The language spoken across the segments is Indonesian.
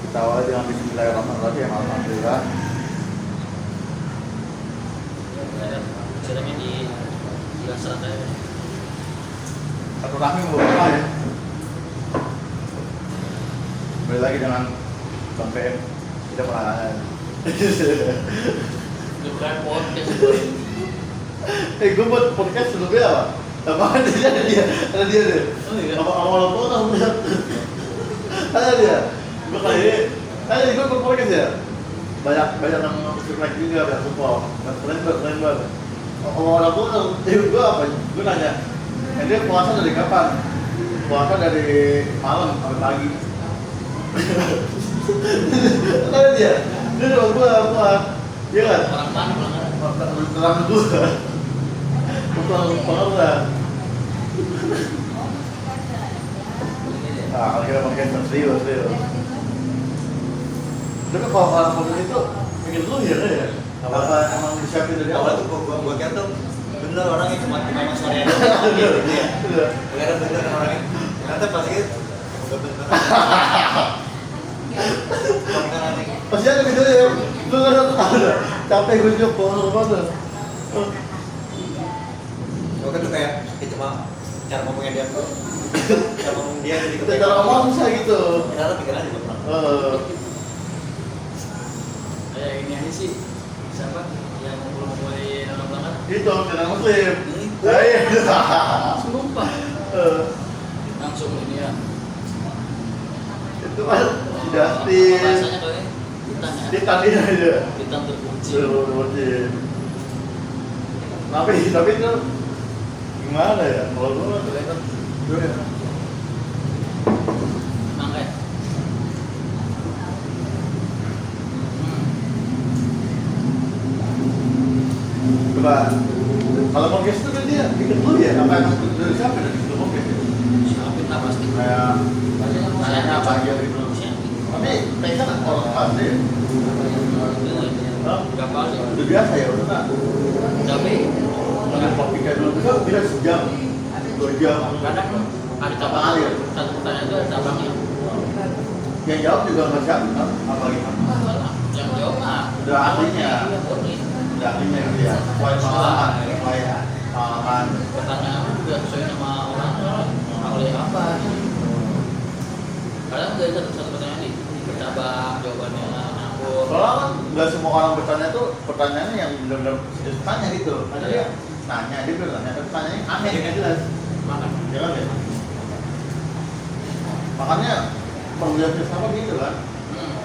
Kita awali dengan Bismillahirrahmanirrahim. Alhamdulillah. Ceritanya di biasa aja. Satu rahmi mau apa ya? Kembali lagi dengan Bang PM. Kita pernah. Bukan podcast gue. Gue buat podcast sebelumnya apa? Apaan dia? Ada dia deh. Oh iya. Apa awal apa tahu lihat? Ada dia. Gue kali gue buat podcast ya. Banyak yang subscribe juga, banyak support. Keren banget. Awal apa tahu? Gue apa? Gue nanya. Dia puasa dari kapan? Puasa dari malam sampai pagi. Ada dia. Dia udah gue apa? Iya kan? Orang mana pelanggaran? Terang gue. Bukan lah. Kalau kita pakai serius. Tapi kalau orang podcast itu mikir dulu ya, apa emang disiapin dari Awal awal? tuh gua kira tuh bener orangnya cuma sore doang gitu ya. Kira bener orangnya. Ternyata pas itu enggak bener. Bukan aneh. Pasti ada videonya ya. Lu nggak ada. Capek gue juga foto. Gua tuh kayak cuma cara ngomongnya dia tuh. Cara ngomong dia jadi Kita cara ngomong susah gitu. Ternyata pikiran juga pernah. Kayak ini aja sih. Siapa yang ngumpul-ngumpulin orang pelanggaran? Itu orang muslim. Iya. Sumpah. Langsung ini ya. Itu kan Justin. Rasanya kalian ditanya. Ditanya aja. Kita terkunci. Tapi itu gimana ya? Kalau gue kelihatan Mangga. coba kalau podcast itu kan dia bikin dulu ya apa yang dari siapa dari itu podcast ya? Siapin lah pasti. Kayak tanya apa aja gitu. Tapi kayaknya orang pasti ya. Gak pasti. Udah biasa ya udah nggak. Tapi Dengan topik kayak dulu bisa sejam 2 jam. kadang ada cabang alir. Satu pertanyaan itu ada cabangnya. Yang jawab juga nggak siap kan? Apa gimana? Yang jawab mah Udah ahlinya. Udah ahlinya gitu ya. Sesuai pengalaman. pertanyaan juga sesuai sama orang oleh apa. Kadang dari satu pertanyaan nih bercabang jawabannya nyambung. Soalnya kan nggak semua orang bertanya tuh pertanyaannya yang benar-benar serius tanya gitu. Ada dia nanya, dia bilang nanya, tapi tanyanya aneh nggak jelas. Makan. Ya kan ya? Makanya penglihat filsafat gitu kan.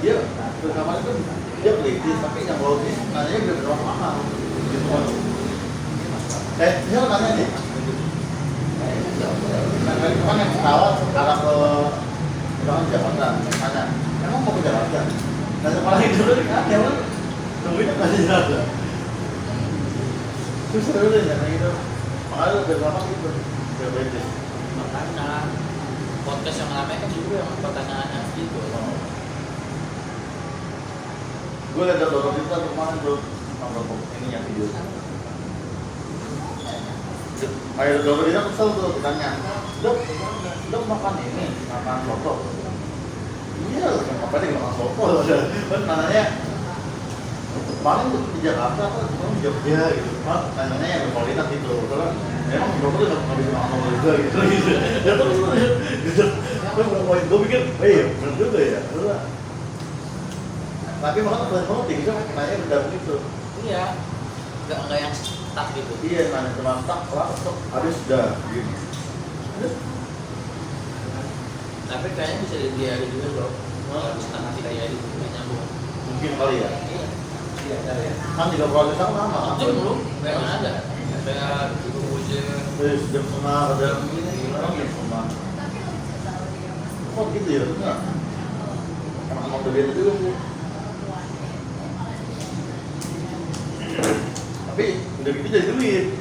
Dia filsafat itu dia kritis, tapi yang logis nanya udah berapa mahal. Gitu kan. Dia nanya nih. Nah, kan yang pesawat arah ke misalkan Jakarta, nanya, emang mau ke Jakarta? Nah, sekolah itu dulu kan, ya kan? Nungguinnya nggak di Jakarta. Terus seru deh, nanya gitu. Makanya udah lama gitu, udah beda. Makanya podcast yang ramai kan juga yang pertanyaannya gitu. Gue liat dokter kita kemarin tuh nonton ini yang video. Kayak dokter kita kesel tuh ditanya, dok makan ini, makan soto. Iya, apa dia makan soto? Kan nanya kemarin tuh di Jakarta apa di Jogja gitu. Nanya yang berkualitas gitu. Soalnya emang dokter nggak bisa makan soto juga gitu. Ya terus gitu. Gue pikir, iya benar juga ya. Tapi malah telepon tinggi kan nanya benar gitu. Iya. Enggak yang stuck gitu. Iya, nanya cuma tak langsung habis sudah gitu. Tapi kayaknya bisa diari juga loh. Setengah 3 hari nggak nyambung. Mungkin kali ya. Iya, ada ya. Kan juga proses sama lama. Itu belum, kayak mana ada. Kayak gitu ujian. Terus jam setengah ada gimana jam setengah. Kok gitu ya? Enggak. Emang udah beda juga sih. Tapi udah gitu jadi duit.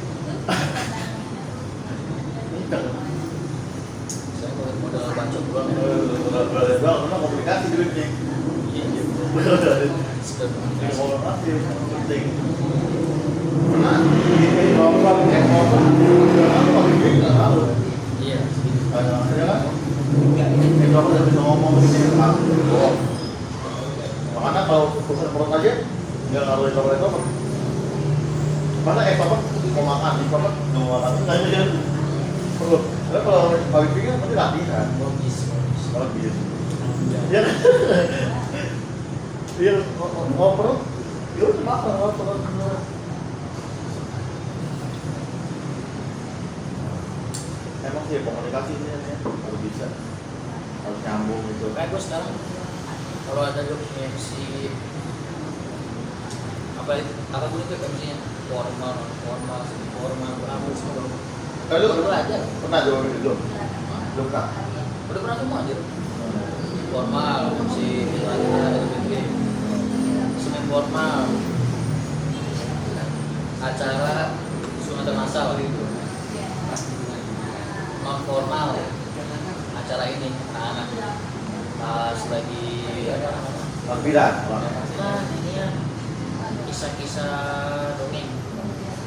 Saya modal bacot doang ya. Udah karena komunikasi duitnya. Iya, iya. Komunikasi penting. Nah, ini nomor apa ini nggak tahu. Iya. Ada kan? Ini kamu udah bisa ngomong di sini kan? Mana kalau urusan perut aja nggak ngaruh itu apa? Mana apa mau makan, apa nggak mau makan nggak aja perut. Karena kalau pikir pasti latihan. Logis. Logis. Ya. Iya mau perut, ya udah makan mau perut. Emang sih komunikasi ini harus bisa, harus nyambung gitu. Kayak gue sekarang kalau ada job MC apa itu apa gue itu MC-nya formal, semi formal, berapa semua. Kalau Udah belajar. pernah jawab itu belum? Belum kan? Udah pernah semua aja. Formal, MC semi formal, acara sunatan masal gitu. Non formal, acara ini anak pas lagi Tampilan. nah ini ya kisah-kisah dongeng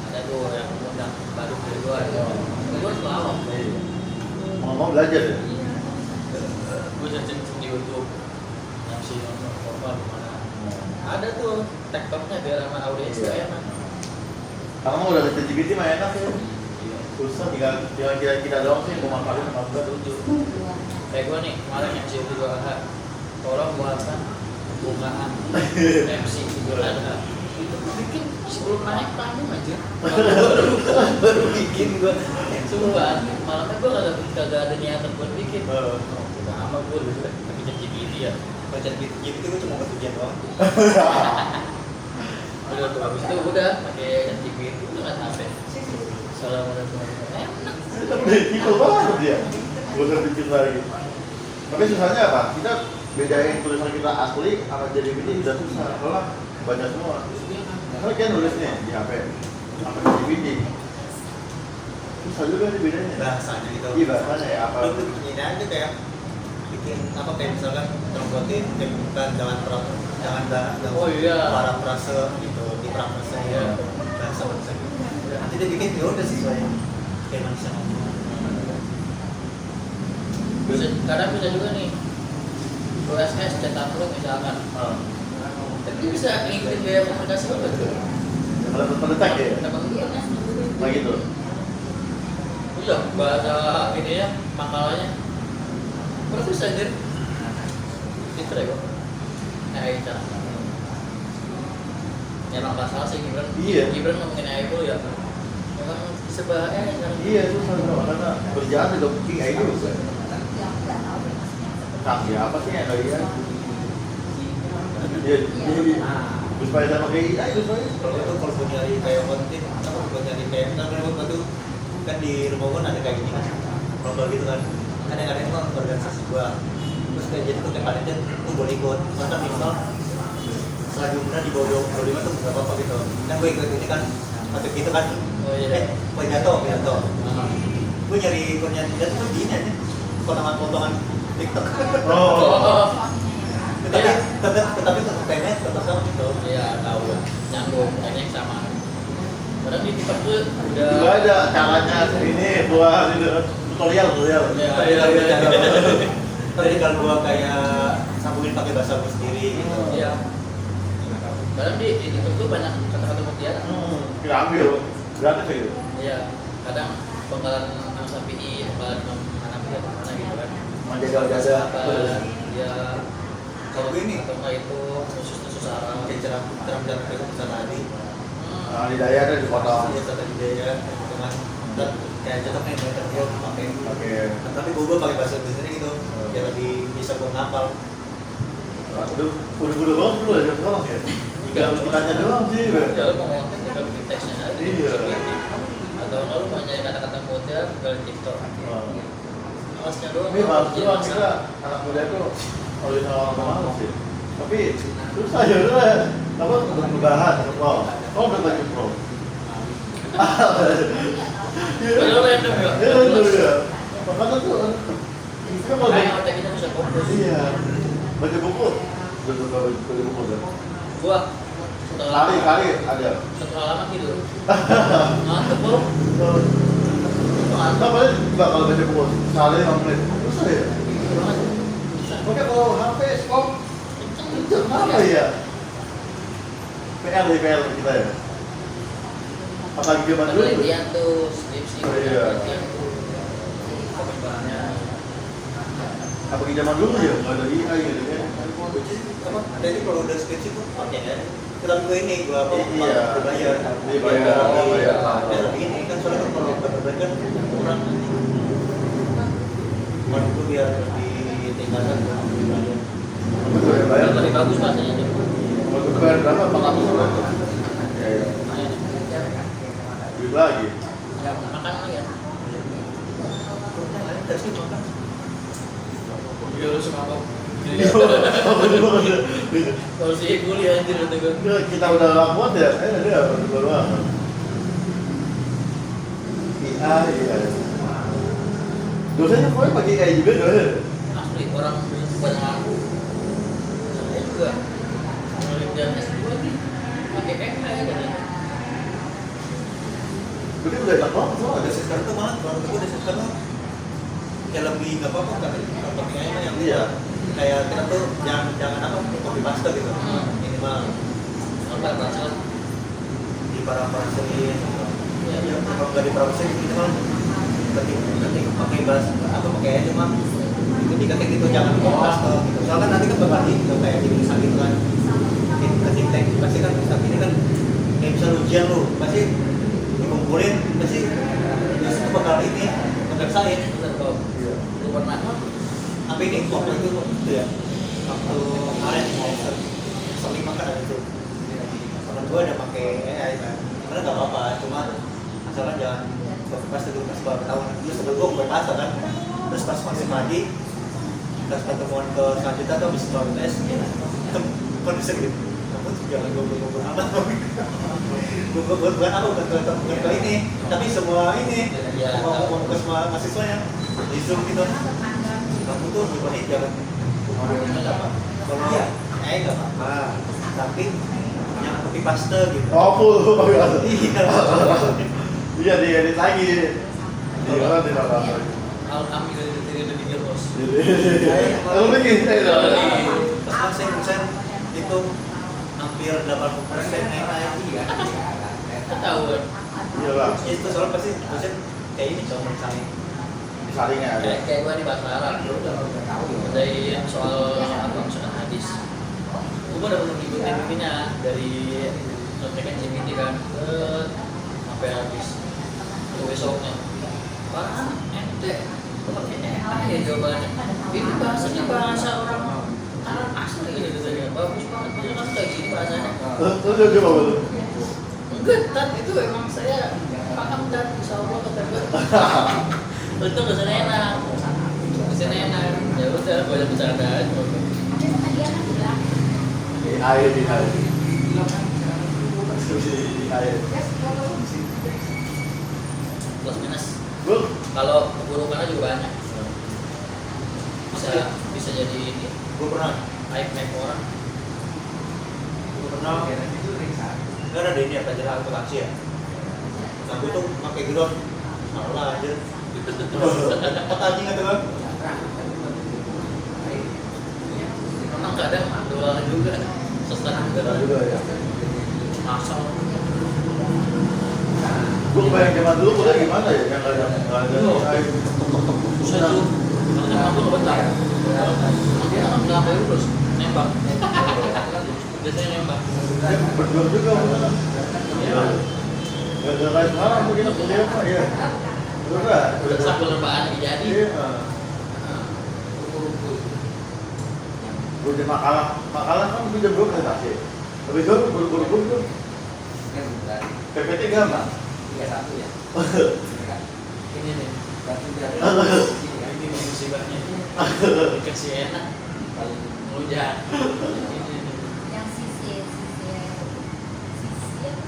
ada tuh yang undang baru dari luar selalu Mau belajar ya? gue searching di YouTube yang si nonton formal gimana ada tuh tiktoknya biar sama audiens Iya. enak. Karena mau udah ada ChatGPT mah enak ya. Susah tinggal kita doang sih mau manfaatin sama enggak. Setuju. Kayak gue nih kemarin yang si Idul Adha tolong buatkan bukaan MC Idul Adha itu gue bikin sebelum naik panggung aja baru bikin gue sumpah malamnya gue kagak ada niatan buat bikin udah amat gue dulu tapi jadi gini ya Baca gitu gue cuma ketujuan doang. udah tuh habis itu udah pakai ChatGPT udah nggak sampai assalamualaikum Itu banget dia. Gue usah bikin lagi. Tapi susahnya apa? Kita bedain tulisan kita asli sama ChatGPT udah susah. Kalau baca semua. Karena kan nulisnya di HP sama ChatGPT. Susah juga nih bedanya. Bahasanya gitu. Iya bahasanya ya apa? Lu tuh bikin aja kayak bikin apa kayak misalkan trombotin bukan jangan Oh iya. parafrase gitu di parafrase Iya. bahasa nanti dia bikin ya udah sesuai kayak manusia ngomong. kadang bisa juga nih OSS cetak upload misalkan tapi bisa ngikutin gaya komunikasi lo betul Kalau pendetak ya? Nah gitu. iya bahasa ini ya makalahnya bagus aja itu deh kok kayak cara ya emang nggak salah sih Gibran ngomongin AI itu ya memang sebahaya sekarang Iya susah bro, karena berjalan di booking itu. Kaki apa sih yang lagi ya? Iya, supaya sama kayak AI itu soalnya. Kalau buat nyari kayak konten apa buat nyari kayak waktu itu kan di rumah gua ada kayak gini kan lomba gitu kan kadang-kadang gua organisasi gua terus kayak jadi tuh kayak kalian tuh boleh ikut masa misal jumlah di bawah 25 tuh nggak apa-apa gitu kan gua ikut ini kan atau gitu kan jatuh gua nyari ikonnya jatuh tuh gini aja potongan-potongan TikTok tetapi tetap payment tetap sama gitu ya tahu lah nyambung kayaknya sama padahal di tempat gue udah Juga ada caranya ini buat itu tutorial. Tadi kalau gua kayak sambungin pakai bahasa gua sendiri gitu. iya padahal di TikTok tuh banyak kata-kata mutiara Kita ambil gratis gitu. iya kadang penggalan Imam Syafi'i penggalan Imam Hanafi atau mana gitu kan Menjaga-jaga. ya Kalau gue ini atau nggak itu khusus Arab kayak cerah kayak bisa tadi. Nah, di daya ada di kota. Iya tadi dia dengan dan kayak cocoknya yang gua pakai. Pakai. Tapi gua pakai bahasa Indonesia gitu. Biar lebih bisa gua ngapal. Udah banget dulu ya sekarang ya. Tinggal kitanya doang sih. ya lu mau ngonten tinggal bikin teksnya aja Iya. atau nggak lu mau nyari kata-kata mutiara tinggal di TikTok alasnya doang Ini malas Iya, doang bisa. kita anak muda itu kalau bisa orang malas sih. Tapi susah ya udah. Apa untuk perubahan pro? Udah baju pro. Padahal random ya. Iya itu ya. Makanya tuh kita kalau Kayak otak kita bisa fokus. iya baca buku udah suka baca buku kan. Gua setelah Kali ada. setelah lama tidur. Ngantuk bro. Nah, paling juga kalau baca buku sekali 5 menit susah ya. Banget. Makanya kalau HP stop kenceng apa Oh iya. PR dari PR kita ya. Apalagi zaman dulu. penelitian tuh skripsi Oh, iya. penelitian tuh komentarnya Apalagi zaman dulu ya, nggak ada IA gitu kan. Apa? Ada ini kalau udah skripsi tuh pakai kan? Kita gue ini gua apa? Iya. Dibayar. Dibayar. Ya lebih ini kan soalnya kan kalau berbayar kan kurang. Kalau itu biar lebih tingkatan dibayar. Betul ya, bayar. lebih bagus bahasanya tuh. Waktu itu bayar berapa? 400 ribu. Ya, ya. Duit lagi. Ya, makan lagi ya. Terus sih makan. Iya, lu suka apa? Iya, bener-bener. Kalau sih kuliah anjir kata gue. Kita udah lama buat ya, ada baru apa? IA, iya. Dosennya pokoknya pakai AI juga dosen. Asli orang banyak aku. Saya juga penelitian S2 nih pakai AI katanya. Berarti udah enak banget Oh, soalnya. ada sekarang tuh malah kalau gue ada sekarang kayak lebih nggak apa-apa tapi penting aja yang Iya. kayak kita tuh jangan apa copy paste gitu minimal Apa bahasa? di parafrasein ya kalau nggak di parafrasein minimal ketik pakai bahasa atau pakai aja cuma diketik gitu jangan copy paste gitu soalnya kan nanti kan bakal di kayak di tulisan gitu kan ketik teks pasti kan tulisan ini kan kayak misal ujian lu pasti dikumpulin pasti biasanya bakal ini ngerasain Bener kok. Iya. Lu pernah apa ini waktu itu ya waktu kemarin semester sering makan ada itu temen gue ada pakai AI kan karena nggak apa-apa cuma asalkan jangan pas dulu pas baru ketahuan dulu sebelum gue pas kan terus pas masih lagi pas pertemuan ke selanjutnya tuh habis keluar tes kan bisa gitu kamu tuh jangan goblok amat bukan apa bukan ke ini tapi semua ini Ya, mau ke semua mahasiswanya di zoom gitu kamu tuh gimana jangan kemarin nggak apa kalau nggak apa tapi jangan copy paste gitu Oh, full pakai bahasa. iya Iya, diedit lagi. Iya, kan tidak apa. ambil dari video bos. Kalau bikin pas saya itu hampir 80% AI iya Ketahuan. Iya lah, itu soalnya pasti dosen kayak ini cuma misalnya disaringnya ada. Kayak gue nih bahasa Arab. Dari soal apa soal hadis. Gue udah pernah ngikutin ininya dari notekan GPT kan sampai habis. Lalu besoknya, apaan ente? Pakai AI ya jawabannya. Ini bahasanya bahasa orang Arab asli gitu katanya. Bagus banget. Dia kan kayak gini bahasanya. Terus coba betul. Enggak, Tat, itu emang saya paham Tat, insya Allah kata gue. Untung kesannya enak. Kesannya enak. Ya udah, gue udah bercanda aja. AI. AI. Plus minus. Bro, Kalau keburukannya juga banyak. Bisa jadi ini. gue pernah Naik orang. gue pernah kan ada ini ya pelajaran akuntansi ya nah gue tuh pakai ground salah aja apa tadi nggak tuh Memang kadang dua juga. Sesat ada juga. juga ya. Asal. Gue kebayang zaman dulu kuliah gimana ya? Yang nggak ada AI. Susah tuh. Karena aku nggak betah. Dia kan nggak sampai lulus. Nembak. Biasanya nembak. Berjuang juga bener. Iya. Gak ada kayak sekarang mungkin kuliah apa ya? Udah. Udah sambil rebahan lagi jadi. Iya. Gue di makalah kan gue jam 2 presentasi. Habis itu buru-buru tuh PPT gampang. Ini nih. Ini nih musibahnya. Dikasih enak. Ngelunjak. Ini nih. Yang sisi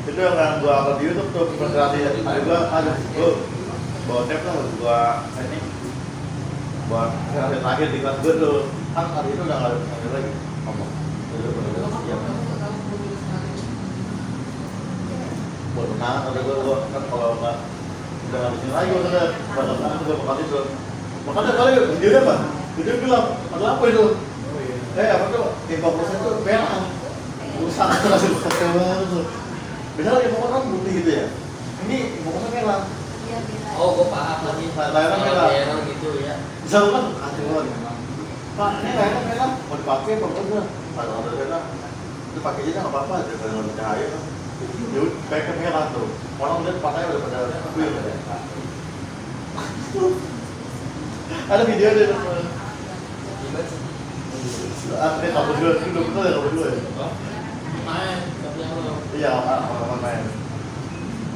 Itu yang gue upload di YouTube tuh presentasi. Ada gue bawa tab lah gue ini buat presentasi terakhir di kelas gue tuh. Kan hari itu udah nggak ada lagi ngomong. Buat menang, ada gue kan kalau nggak udah nggak disini lagi udah pada menang gue makan itu. Makanya kali videonya apa? Video gelap, ada apa itu? Apa tuh? 50% tuh merah. Rusak langsung ketemu. Beda lagi pokoknya kan putih gitu ya. Ini pokoknya merah. Oh, gue paham lagi. Layarnya merah. Layar gitu ya. Bisa kan kacau banget memang. Pak, ini layarnya merah. Mau dipakai apa enggak? Kalau ada merah, itu pakai aja nggak apa-apa. Daripada nggak cahaya kan. Ya udah, pakai merah tuh. Orang lihat pakainya udah pada clear ya. Ada video deh. Artinya kamu dua, itu betul ya kamu dua ya? Main, tapi yang lo. Iya, orang main.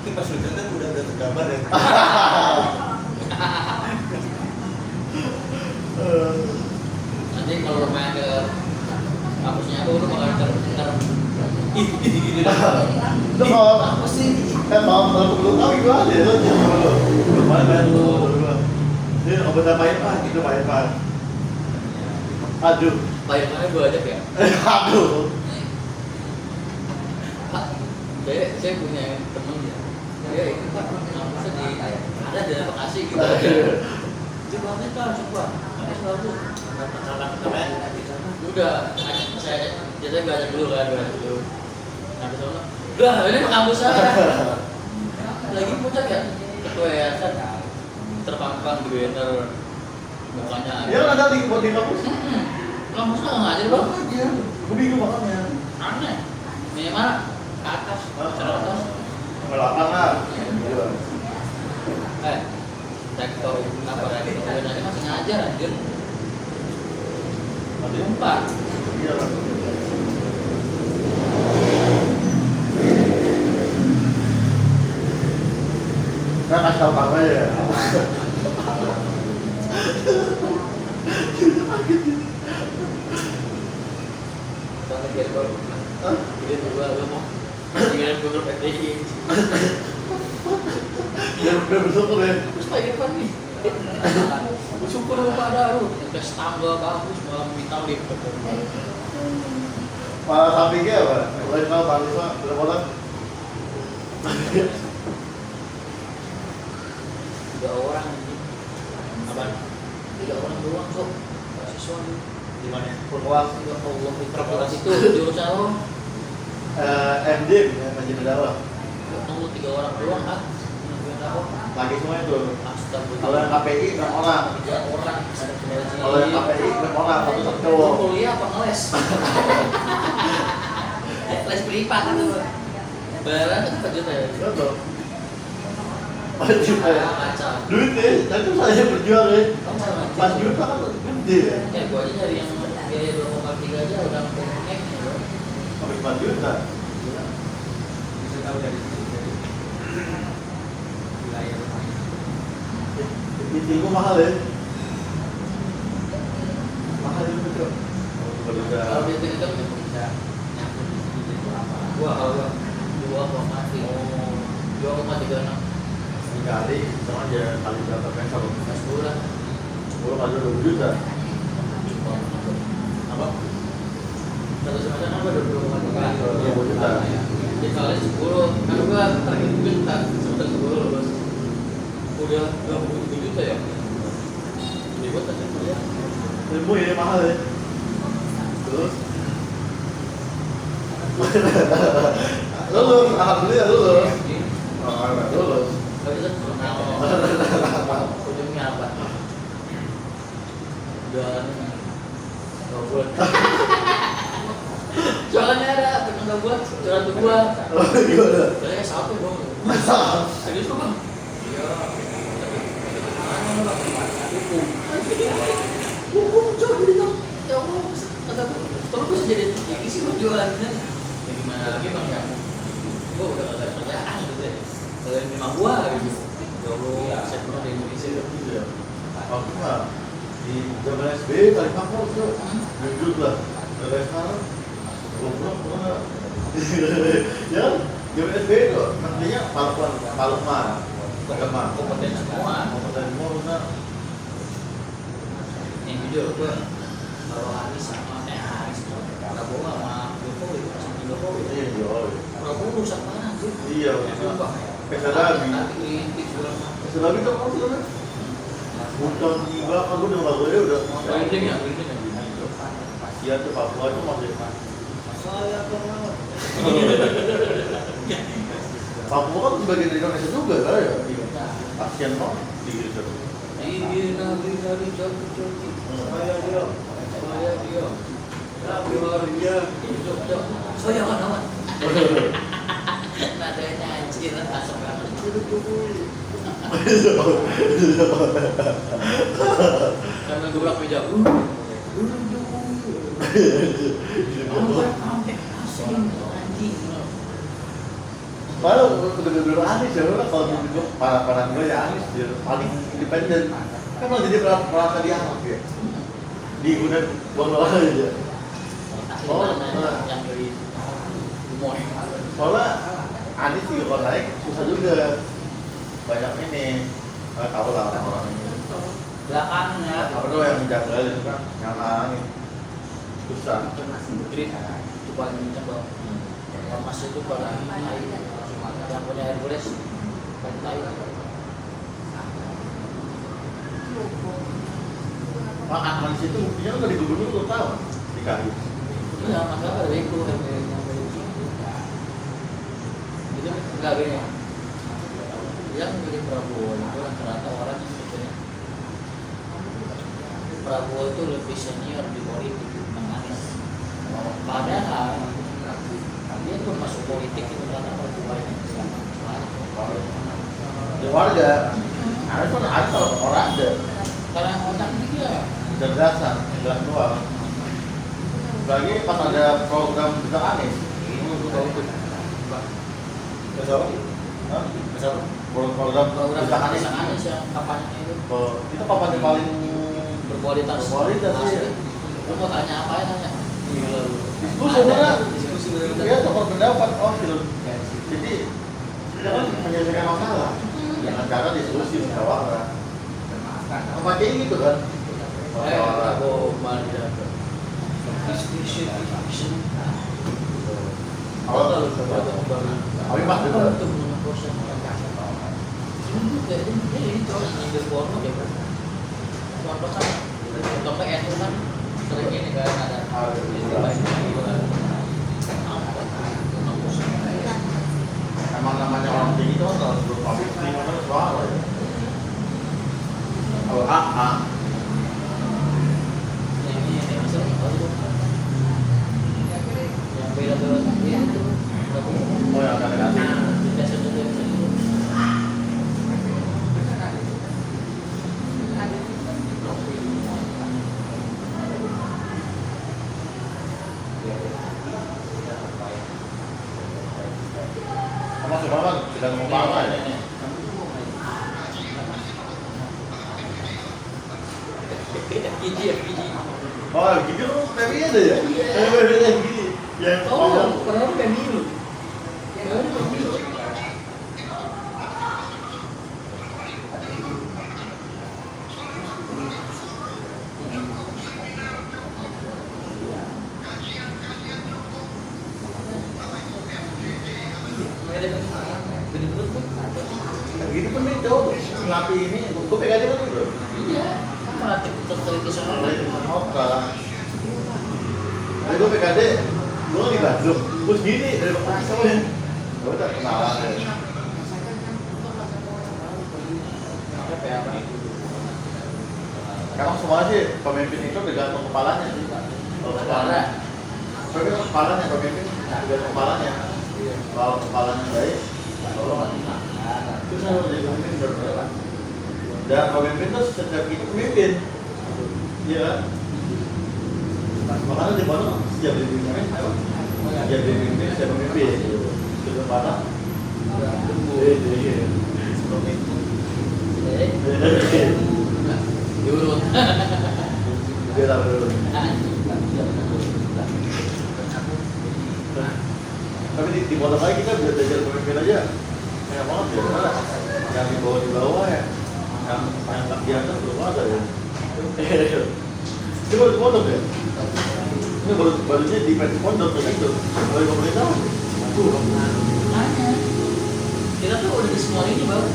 Tapi pas lu datang udah tergambar ya. Nanti kalau lo main ke kampusnya aku, lo bakal ntar gini dah. Itu kalau Apa sih? kalau belum tahu gimana ya? Lo jangan dulu. Main dulu. Ini nggak bisa main pak, gitu main pak. Aduh, Bayangannya gue ajak ya. aduh. Saya punya temen ya. Dia ikut pak, kampusnya di ada di Bekasi gitu Iya. aja. Coba nih pak, coba. Ada selalu. Udah, saya biasanya nggak ada dulu kan, nggak ada dulu. Sampai sana, udah ini kampus saya. Lagi puncak ya, ketua yayasan terpampang di banner mukanya. Ya ada di kampus. Kampusnya nggak ngajar bang? Iya, gue bingung makanya. Aneh. Ini mana? Ke atas, ke atas. Belakang lah. Iya. Rektor apa rektor nanti masih ngajar anjir. Nanti Sumpah. iya lah. Nah, kasih tau kamu ya. Soalnya dia baru. Dia dua lu mau. Dengan grup FDI. Biar bersyukur ya. Terus Pak Irfan nih. Bersyukur kepada lu. Udah tanggal bagus malah minta lift. Para sampingnya apa? Mulai kenal Pak Lisa, berapa orang? 3 orang ini. Apa? 3 orang doang kok. Siswa lu. Di mana? Perkuat Ya Allah, perkuliahan itu jurusan lo. MD ya, Masjid Dakwah. Ketemu 3 orang doang kan? Lagi semua itu. Astagfirullah. Kalau yang KPI 6 orang. 3 orang ada pengaji. Kalau yang KPI 6 orang, satu Lu cowok. kuliah apa ngeles? Les privat kan tuh. Bayaran kan 4 juta ya? Betul. Juta ya. Kacau. Duit ya, tapi saya berjuang ya. Kamu malah 4 juta kan gede ya. Ya gua aja nyari yang biaya 2,3 aja udah ngek ya. Sampai 4 juta. Bisa tahu dari wilayah rumahnya. Meeting gua mahal ya. Mahal itu betul. Kalau dia tinggal kan bisa nyangkut di apa? Gua kalau 2,36 Dikali, sama aja kali berapa peso? pas bulan 10 kali 20 juta. apa? Satu semester kan gua 22,3 20 juta. dikali 10 kan gua target gue tak semester 10 lulus udah 27 juta ya ribet aja kuliah Ilmu ini mahal ya. Terus lulus, alhamdulillah lulus. Lulus. gak bisa ujungnya apa? Dan gak buat soalnya ada temen gak buat jualan tuh gua Gimana? soalnya satu dong serius lu bang? Iya hukum coba jadi dong ya Allah kata gua kalau gua jadi gini sih lu jualannya ya gimana lagi bang ya gua udah gak ada kerjaan gitu ya kalau yang memang gua gitu ya Allah saya pernah di Indonesia Iya. Aku mah di zaman SBY kali kapal tuh jujur lah. Dari sekarang pulang ya zaman SBY tuh menterinya Palukman kompeten semua kompeten semua benar. yang jujur gua kalau Anies sama Anies Prabowo sama Jokowi sama Jokowi Iya jauh. Prabowo rusak banget tuh Iya. sumpah Kesadabi. nanti kritik segala macam Kesadabi tuh kamu tuh kan? Bukan tiba kan udah nggak boleh udah. kritik ya Iya tuh Papua itu masih Saya pernah Papua kan sebagian dari Indonesia juga kan ya? ASEAN kok di gitu. Iya, nabi joki. Saya dia. Saya kan aman. Nadanya anjir, asap banget. Karena gerak meja. Sampai asing anjing. Malah bener-bener Anies ya, kalau menurut para gue ya Anies dia paling independen. Kan malah jadi merasa dianggap ya. Di guna buang aja. Yang dari umur. Soalnya Anies juga kalau naik susah juga. Banyak ini, tahu lah orang-orang ini. Belakangnya. Apa tuh yang menjaga itu kan, nyaman, susah. Green itu paling kencang bang. Mas itu pada air. Yang punya Hercules pantai. Pak Ahmad situ buktinya kan dari gubernur lo tahu di KI. Iya, makanya ada itu jadi enggak gini. Yang milih Prabowo itu rata-rata orang yang sebetulnya Prabowo itu lebih senior di politik dibanding Anies. Padahal dia tuh masuk politik itu karena perbuatannya sama Di warga, Anies kan ada orang ada. karena otak dia Cerdasan, jelas doang. Lagi pas ada program bisa Anies. Besok? Hah? Besok? Program bisa Anies. Anies yang kampanye itu Itu papan yang paling berkualitas. Berkualitas, iya. Lu mau tanya apa ya tanya? diskusi sebenarnya. Dia tukar pendapat, gitu. Jadi jangan menyelesaikan masalah. Dengan cara diskusi musyawarah. Apa kayak gitu kan? Prabowo Mada. Diskusi. Kalau tapi mas juga. Itu punya proses. Ini terus nyindir porno deh kan. Contoh kan, contoh itu kan sering ini kan ada Emang namanya orang tinggi itu kan harus berpublik, kan suara ya. Kalau AA, yang misalnya yang beda-beda itu oh yang akan negatif. biasa juga Sama semua kan sedang membawa ya. FGD. Oh gitu tapi ada ya? Yang gini. Yang ngomong. Kenapa pemilu? Pemilu. Gitu pun nih jauh ngapi ini, gue pegang aja kan bro. Iya, kan melatih terteliti sama Mulai mau kalah. Tapi gue PKD, gue lagi Bandung, terus gini dari Bekasi soalnya. Gue udah kenalan ya. Karena semua sih pemimpin itu tergantung kepalanya sih. Kalau kepalanya, tapi kan kepalanya pemimpin tergantung kepalanya. Kalau kepalanya baik, tolong itu saya harus jadi pemimpin berbeda. Dan pemimpin itu setiap itu pemimpin, iya kan? Makanya di mana setiap jadi pemimpin, setiap jadi pemimpin, setiap pemimpin itu mana? diurut. Dia tahu dulu. Tapi di bawah lagi kita bisa belajar pemimpin aja. Kayak banget ya, karena yang di bawah ya, yang di atas belum ada ya. Ini baru pondok ya? Ini barunya di pondok begitu. Dari pemerintah. Makanya kita tuh udah di semua ini bang.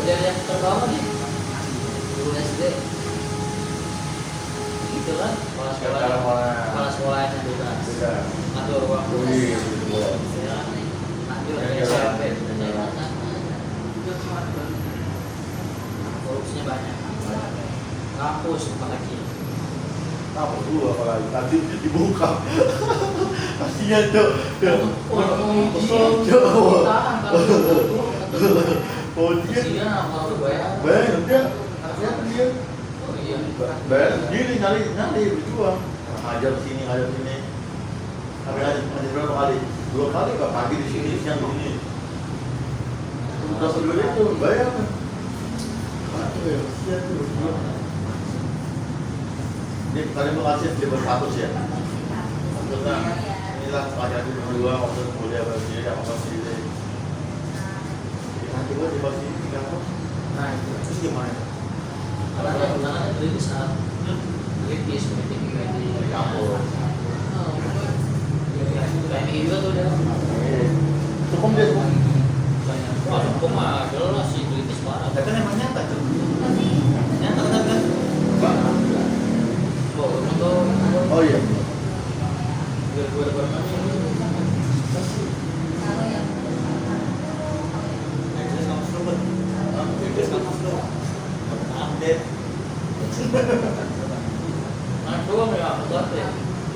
Dari yang terbawah nih, guru SD. gitu kan kepala sekolah Sekarang mana? kepala sekolahnya bebas Beda. ngatur waktu Wih, gitu. ya ngatur Ya, dari jalan. SMP korupsinya banyak kampus apalagi Apa dulu apalagi tadi dibuka. Kasihan Cok. Kesel Cok. Oh dia kasihan kalau bayar bayar dia kasihan dia oh iya bayar sendiri nyari berjuang ngajar sini tapi ngajar berapa kali 2 kali Pak, pagi di sini siang di sini udah berdua itu bayar aduh ya kasihan tuh berjuang dia kalian mau kasih dia berstatus ya maksudnya inilah pelajaran itu berdua waktu kuliah bagi apa sih nanti gua di bawah sini tinggal nah itu Terus gimana? karena ada kritis saat kritis seperti di kampus kayak gitu tuh dia cukup dia cukup banyak wah hukum mah jelas sih kritis parah Tapi kan emang nyata tuh. Nyata kan? oh iya biar gue ada barang Terus kamu seru kan? Terus kamu seru. Update. nah doang ya betul ya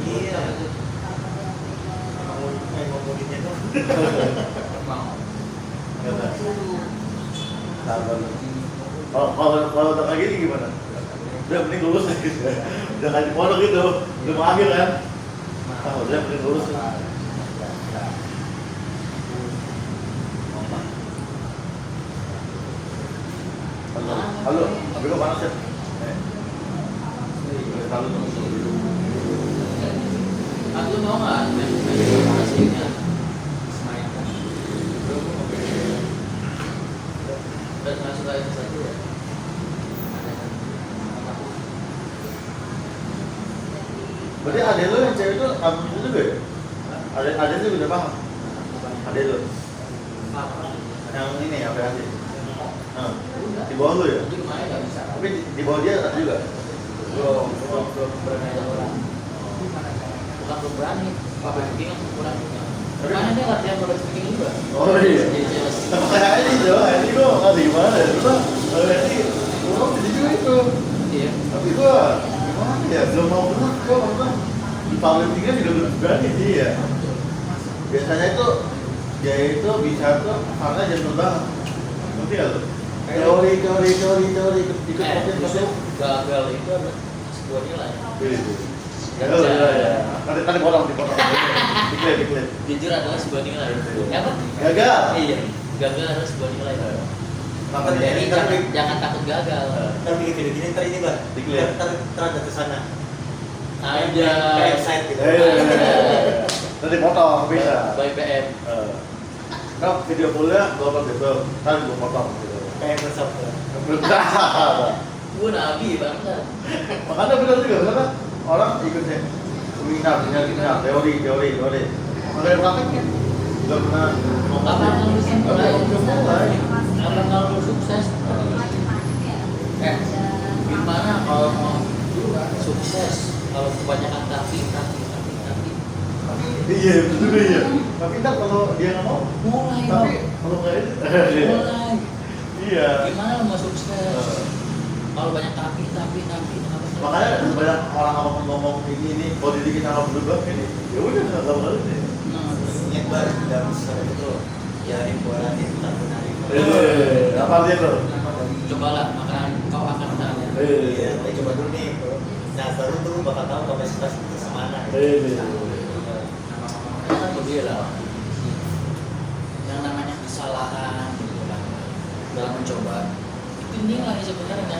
Iya. Emang muridnya tuh. mau kalau udah kayak gini gimana? Udah mending lulus gitu. Udah kayak pondok gitu, udah mau akhir kan? Udah mending lulus. Halo, tapi kok panas ya? Halo, aku mau nggak hasilnya semain kan dan masuk lagi satu ya ada kan berarti adek lo yang cewek itu kamu itu juga ya? Adek itu udah paham? Adek lo? apa Yang ini apa sih? Di bawah lo ya? itu kemarin nggak bisa Tapi di bawah dia ada juga? belum berani ada orang bukan belum berani apa speaking kan kurang mana dia latihan public speaking juga Oh iya. jadi jelas Sama kayak ini loh, ini gue nggak tahu gimana ya. Cuma kalau ini, gue jadi juga itu. iya Tapi gue gimana ya, belum mau bener gue maksudnya di public speaking juga belum berani sih ya. Biasanya itu dia itu bisa tuh karena jam terbang. Ngerti nggak tuh? Teori ikut justru gagal itu adalah sebuah nilai Tadi potong, dipotong. Diklik. jujur adalah sebuah nilai apa Gagal. iya gagal adalah sebuah nilai Apa jadi nih? jangan takut gagal Ntar bikin video gini, ntar ini Bang. Diklik. Ntar ada ke sana. aja Kayak site gitu. Tadi potong bisa. by PM Nah, video kuliah gue upload gitu, kan gue potong gitu. Kayak Microsoft. gue nabi banget Makanya benar juga, karena orang ikutnya seminar, teori. Makanya prakteknya nggak pernah kapan lu mulai mulai. kapan kalau lu sukses gimana kalau mau sukses kalau kebanyakan tapi Iya, betul juga ya. Tapi ntar kalau dia nggak mau, mulai tapi dong kalau nggak itu, mulai iya. gimana lu mau sukses kalau banyak tapi Makanya banyak orang ngomong ini, kalau diri kita nggak berubah ini, ya udah nggak bakal ini. Ingat Bang, dalam sekarang itu ya buat itu tak benar. Apa dia tuh? cobalah makanan kau akan tanya Iya, kita coba dulu nih. Nah, baru tuh bakal tahu kapasitas kita semana. kan begitu lah yang namanya kesalahan gitu kan dalam mencoba itu nilai sebenarnya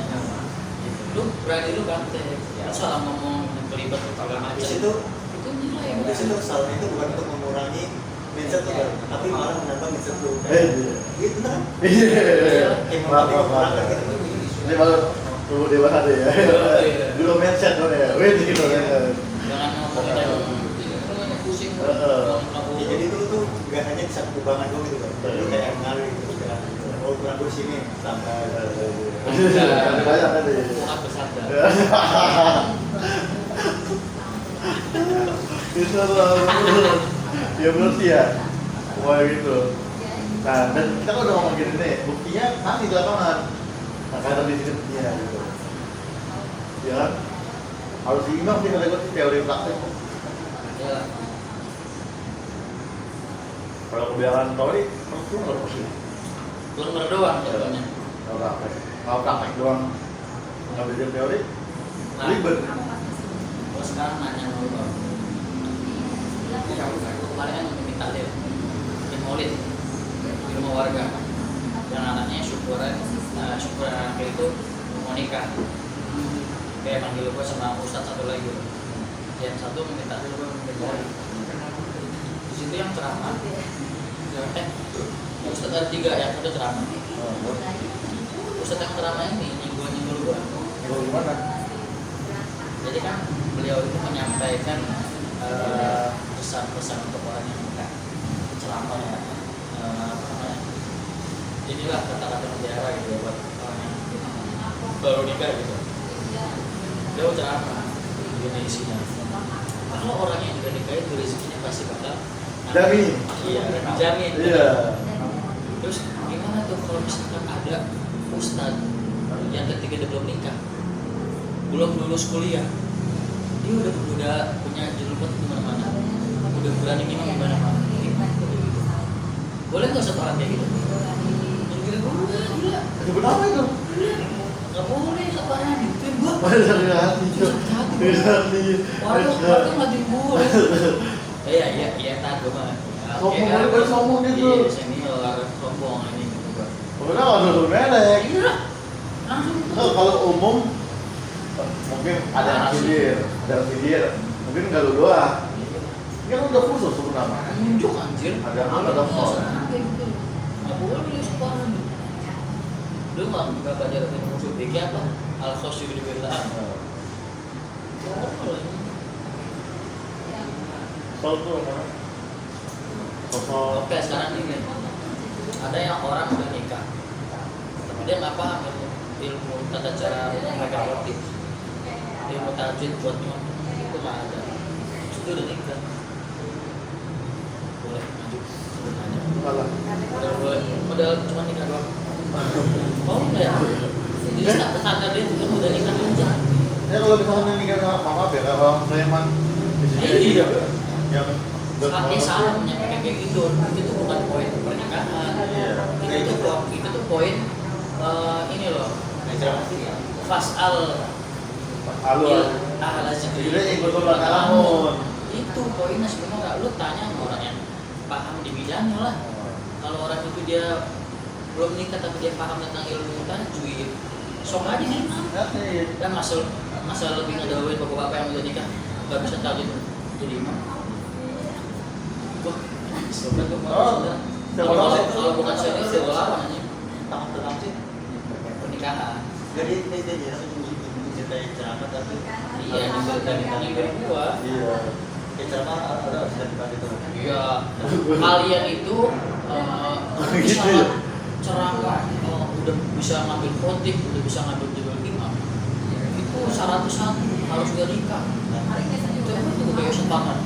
lu berani lu praktek lu salah ngomong terlibat segala macam Di situ itu nilai di situ salah itu bukan untuk mengurangi mindset tuh, Bang, tapi malah menambah mindset tuh. Gitu kan? Kayak mengurangi gitu. Ini baru tubuh dewasa deh ya. Dulu mindset tuh ya, wih gitu ya. jangan ngomongin yang pusing Ya, jadi itu tuh nggak hanya di satu kubangan doang gitu, Bang. Jadi kayak mengalir gitu kan. Oh, kurang terus ini sampai Banyak tadi. Muat bersabda Ya benar sih ya. Wah gitu. Nah, dan kita kan udah ngomong gini nih, buktinya nanti di lapangan. Nah, kata di sini buktinya gitu. Ya kan? Harus seimbang sih kata gue teori praktek. Ya, Kalau kebiasaan teori, itu nggak positif. lemer doang jatuhnya. Nggak praktek. Kalau praktek doang nggak belajar teori, Nah, ribet. gua sekarang nanya sama lu, Bang. Gua kemarin kan minta dia bikin maulid di rumah warga yang anaknya syukuran anaknya itu mau nikah. Kayak panggil gua sama ustadz satu lagi, yang satu minta dia gua bikin maulid. Di situ yang ceramah ustadz ada 3, yang satu ceramah. Ustadz yang ceramah ini nyinggol gua. Kalau gimana? Jadi kan beliau itu menyampaikan pesan-pesan untuk orang yang nikah, ceramah ya, apa namanya? Inilah kata-kata mutiara gitu ya buat orang yang baru nikah gitu. Beliau ceramah begini isinya. Kalau orang yang udah nikah itu rezekinya pasti bakal Jamin. Iya, dijamin. Iya. Terus gimana tuh kalau misalkan ada ustadz yang ketika dia belum nikah, belum lulus kuliah, dia udah punya julukan di mana-mana, udah berani ngomong di mana-mana. Boleh nggak satu orang kayak gitu? Gila. Sebut apa itu? Nggak boleh satu orang gitu gua. Dari hati. Dari hati. Warga nggak boleh. Iya, tak gua mah. Sombong banget, baru sombong gitu. Iya, senior, sombong ini. Pokoknya nggak ada merek. Iya, langsung. Kalau umum mungkin ada yang sindir, mungkin nggak lu doang. Ini kan udah khusus sebenarnya. Nunjuk anjir. Ada apa, ada apa? Nggak boleh sekarang. Lu nggak baca dari musuh BK apa? Al-Khosyur di Billah. Soal tuh apa? Sosok. Oke, sekarang ini ada yang orang udah nikah, tapi dia nggak paham ilmu tata cara memegang roti, ilmu tajwid buat nyontoh itu nggak ada. Itu udah nikah, boleh maju sebenarnya. Malah. Modal cuma nikah doang. Mau nggak ya? Jadi standar dia itu udah nikah aja. Ya kalau misalnya nikah sama maaf ya, kalau saya emang di sini Iya. yang Dia salah menyampaikan kayak gitu. Itu bukan poin pernikahan. Itu tuh poin ini loh. Fasal Halo. ahla zikri. Jadi ikut berkalamun. Itu poinnya sebenarnya. Lu tanya sama orang yang paham di bidangnya lah. Kalau orang itu dia belum nikah tapi dia paham tentang ilmu tajwid, sok aja nih. Kan masal lebih ngedawin bapak-bapak yang udah nikah nggak bisa tajwid jadi imam. Wah, sebenarnya kalau bukan senior dia lawan aja. Tentang sih Pernikahan. jadi dia jarang ceritain ceramah tapi Iya, dari gua. Iya. ceramah ada sertifikat itu. Iya. Kalian itu bisa ceramah, udah bisa ngambil khotib, udah bisa ngambil judul imam. Itu syaratnya satu harus udah nikah. Itu kayak sepakat.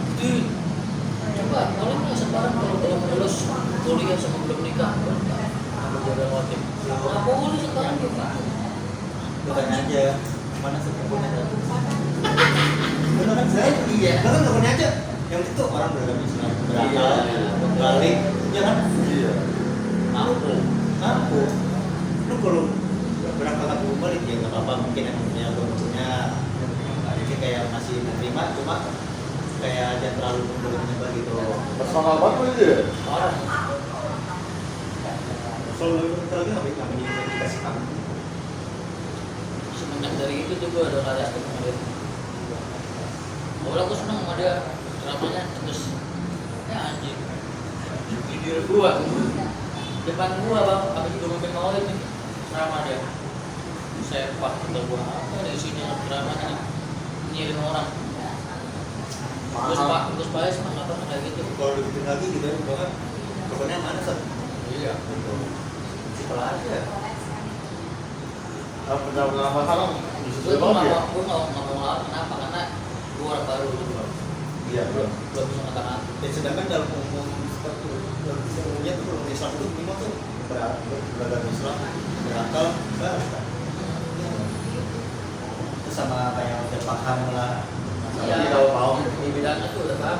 Coba kalau nggak sekarang kalau belum lulus kuliah sama belum nikah, ngambil judul khotib. Nggak boleh sekarang juga. Bukan aja mana sepupunya satu. Benar kan saya? Iya. Kan sepupunya aja. Yang itu orang beragama Islam, Iya. balik, ya kan? Iya. Mampu. Mampu. Lu kalau berangkat aku balik ya nggak apa-apa, mungkin yang punya punya ini kayak masih menerima, cuma kayak jangan terlalu menyebar gitu. Personal banget itu ya. Orang. Kalau terlalu nggak dikasih kamu. Semenjak dari itu tuh gue ada kalah sama dia. Awalnya gue seneng sama dia, ceramahnya terus ya anjing. Video gua, depan gua bang, habis gue mampir maulid nih, ceramah dia. Saya pak kata gua apa dari sini ceramahnya nyirin orang. Terus Pak sama apa kayak gitu. Kalau dibikin lagi gitu ya, bahkan pokoknya mana sih? Iya. Simpel aja. Benar-benar masalah. Gue tuh nggak mau lawan, kenapa? Karena gue orang baru gitu bang. Iya. belum bisa ngata-ngata. Dan sedangkan dalam umumnya tuh kalau Islam itu memang tuh beragam Islam berakal enggak. Itu sama kayak udah paham lah. Iya, tahu. di bidangnya tuh udah paham.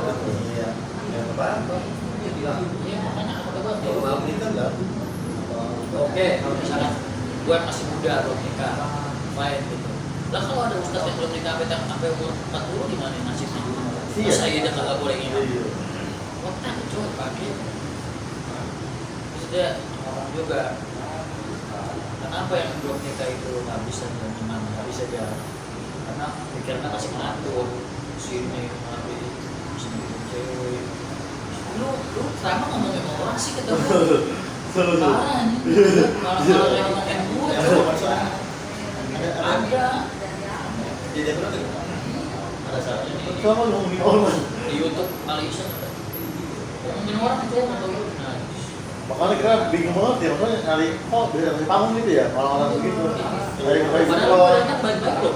Iya. Ya apa? Dia bilang, iya makanya kata gue Kalau paham itu enggak. oke, kalau misalnya gue masih muda belum nikah, main gitu. Lah kalau ada ustaz yang belum nikah sampai umur 40 gimana nasibnya? Iya. Masa iya dia kagak boleh ngimam? Iya. Otak coy pakai. Terus dia ngomong juga, kenapa yang belum nikah itu nggak bisa ngimam, nggak bisa dia? Karena pikirannya masih mengatur sini, nanti sini cewek. Lu sama ngomongin orang sih kata gue. Parah nih, malah yang ngomongin gue. Ada. Di Depok tuh Ada salahnya nih. Sama ngomongin orang. Di YouTube Malaysia ngomongin orang itu atau nah Makanya kita bingung banget ya, maksudnya nyari kok bisa kasih panggung gitu ya, orang-orang begitu. Dari kayak gitu padahal loh. mereka baik-baik loh,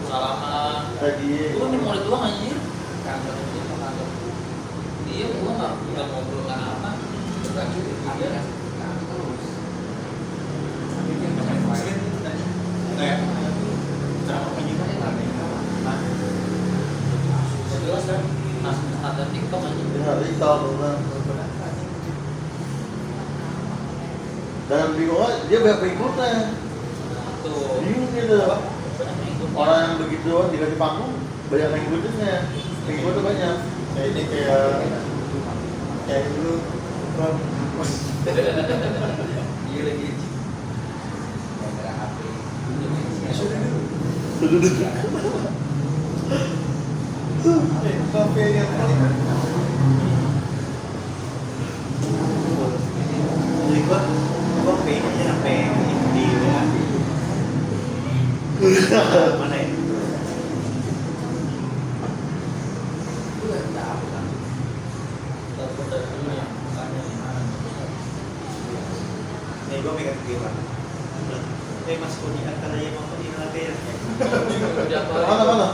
salaman Tadi gue nih murid doang anjir dia gue nggak bukan ngobrol nggak apa bukan juga dia kayak ceramah penyidik jelas kan ada TikTok aja dengar TikTok bener. Dan bingung aja, dia banyak pengikutnya. tuh Bingung gitu. banyak mengikut Orang yang begitu dikasih panggung banyak pengikutnya. Pengikutnya banyak. kayak ini kayak dulu iya lagi kafe yang jadi gua pengennya sampai di WA mana ya telepon dari dulu yang bukannya gimana nih gua megang kira mas kuni antara yang mau ini lagi ya udah apa Mana?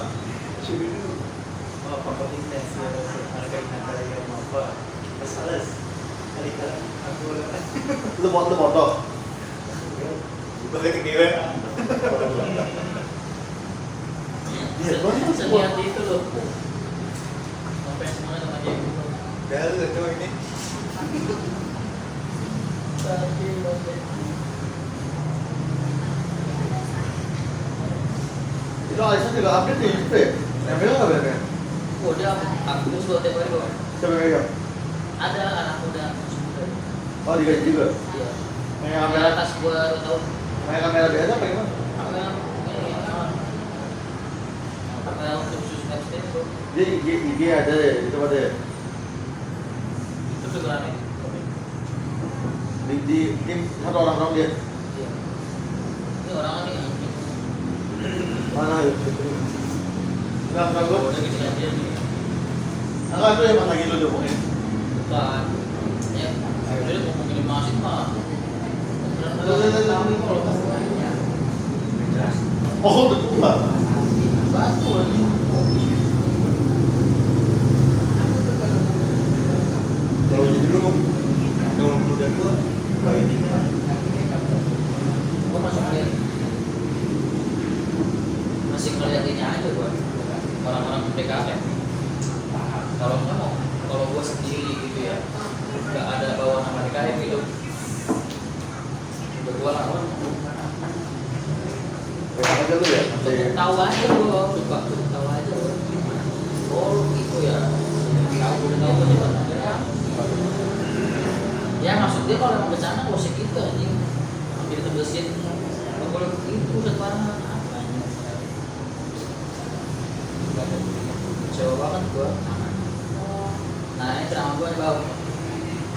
oh pokoknya tes harga antara yang mau apa masalah kali-kali aku Lu foto. boleh ke dia seniat itu loh sampai semuanya sama dia udah lu tuh ini Itu Alisa juga update di YouTube ya? Yang bilang nggak bener? oh dia aku sudah tiap hari kok Siapa yang pegang? ada anak muda Oh digaji juga? iya Kayak kamera kamera, atas gua 2 tahun kayak kamera biasa apa gimana? kamera ini kamera untuk khusus Snapchat tuh Dia IG ada ya, itu ada ya? itu juga nih Di tim satu orang dong dia? iya ini orang nih anjing Mana ya? Enggak gue. udah gitu aja nih Enggak itu yang pas lagi lu ngomongin. bukan ya udah ngomongin masih mah Oh betul nggak? batu anjing kalau jadi dulu kalau muda gua kayak ini gua masih ngeliat ini aja gua orang-orang PKM kalau nggak mau kalau gua sendiri gitu ya nggak ada bawa nama PKM gitu udah gua lawan Kayak aja lu ya? untuk tahu aja gua buka untuk tahu aja gua oh itu ya tahu udah tahu bagaimana ya maksud dia kalau emang bencana gak usah gitu anjing hampir kebesin nggak boleh begitu udah parah apa kecewa banget gua nah ini ceramah gua nih bau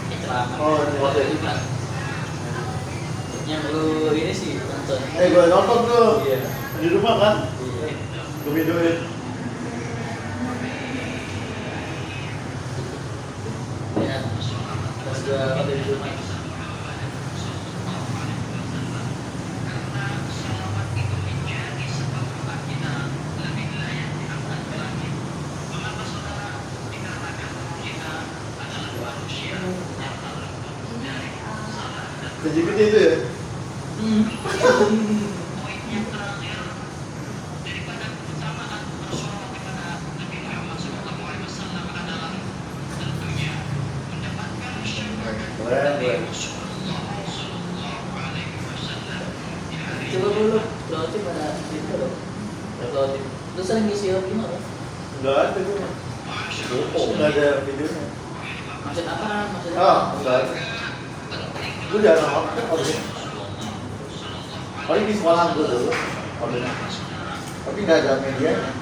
ini ceramah Oh, ini waktu itu. yang lu ini sih nonton Gue nonton tuh iya di rumah kan? iya Gue videoin. ya pas gua ada di rumah ChatGPT itu ya. Keren. Coba dulu uploadin pada itu loh. Uploadin. Terus sering ngisi gimana? Enggak ada gue. Enggak ada videonya. Maksud apa? Maksud Oh, apa? enggak ada. Gue jarang order. Paling di sekolah gue dulu ordernya. Tapi nggak ada medianya.